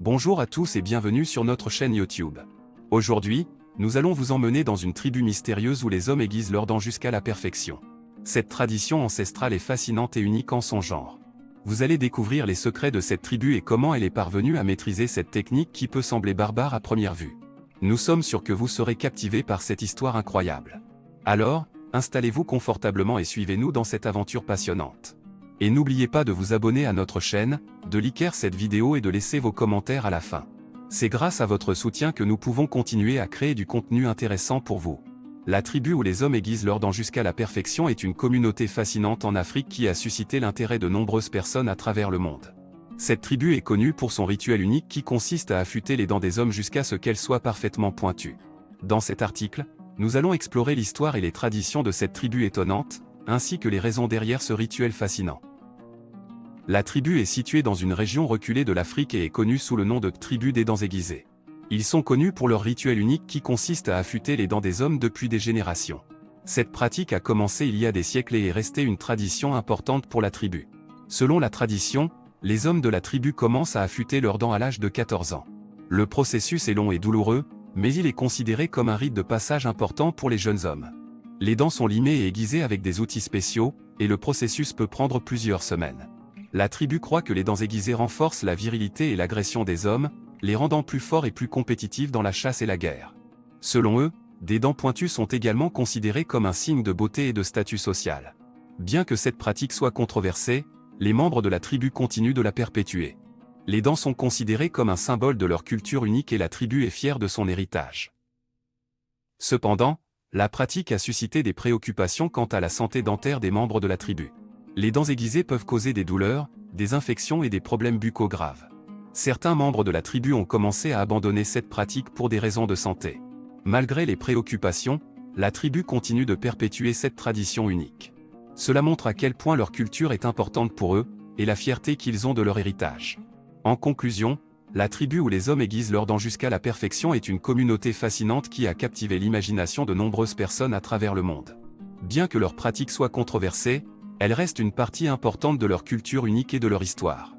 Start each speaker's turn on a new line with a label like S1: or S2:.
S1: Bonjour à tous et bienvenue sur notre chaîne YouTube. Aujourd'hui, nous allons vous emmener dans une tribu mystérieuse où les hommes aiguisent leurs dents jusqu'à la perfection. Cette tradition ancestrale est fascinante et unique en son genre. Vous allez découvrir les secrets de cette tribu et comment elle est parvenue à maîtriser cette technique qui peut sembler barbare à première vue. Nous sommes sûrs que vous serez captivés par cette histoire incroyable. Alors, installez-vous confortablement et suivez-nous dans cette aventure passionnante. Et n'oubliez pas de vous abonner à notre chaîne, de liker cette vidéo et de laisser vos commentaires à la fin. C'est grâce à votre soutien que nous pouvons continuer à créer du contenu intéressant pour vous. La tribu où les hommes aiguisent leurs dents jusqu'à la perfection est une communauté fascinante en Afrique qui a suscité l'intérêt de nombreuses personnes à travers le monde. Cette tribu est connue pour son rituel unique qui consiste à affûter les dents des hommes jusqu'à ce qu'elles soient parfaitement pointues. Dans cet article, nous allons explorer l'histoire et les traditions de cette tribu étonnante, ainsi que les raisons derrière ce rituel fascinant. La tribu est située dans une région reculée de l'Afrique et est connue sous le nom de tribu des dents aiguisées. Ils sont connus pour leur rituel unique qui consiste à affûter les dents des hommes depuis des générations. Cette pratique a commencé il y a des siècles et est restée une tradition importante pour la tribu. Selon la tradition, les hommes de la tribu commencent à affûter leurs dents à l'âge de 14 ans. Le processus est long et douloureux, mais il est considéré comme un rite de passage important pour les jeunes hommes. Les dents sont limées et aiguisées avec des outils spéciaux, et le processus peut prendre plusieurs semaines. La tribu croit que les dents aiguisées renforcent la virilité et l'agression des hommes, les rendant plus forts et plus compétitifs dans la chasse et la guerre. Selon eux, des dents pointues sont également considérées comme un signe de beauté et de statut social. Bien que cette pratique soit controversée, les membres de la tribu continuent de la perpétuer. Les dents sont considérées comme un symbole de leur culture unique et la tribu est fière de son héritage. Cependant, la pratique a suscité des préoccupations quant à la santé dentaire des membres de la tribu. Les dents aiguisées peuvent causer des douleurs, des infections et des problèmes buccaux graves. Certains membres de la tribu ont commencé à abandonner cette pratique pour des raisons de santé. Malgré les préoccupations, la tribu continue de perpétuer cette tradition unique. Cela montre à quel point leur culture est importante pour eux, et la fierté qu'ils ont de leur héritage. En conclusion, la tribu où les hommes aiguisent leurs dents jusqu'à la perfection est une communauté fascinante qui a captivé l'imagination de nombreuses personnes à travers le monde. Bien que leur pratique soit controversée, elle reste une partie importante de leur culture unique et de leur histoire.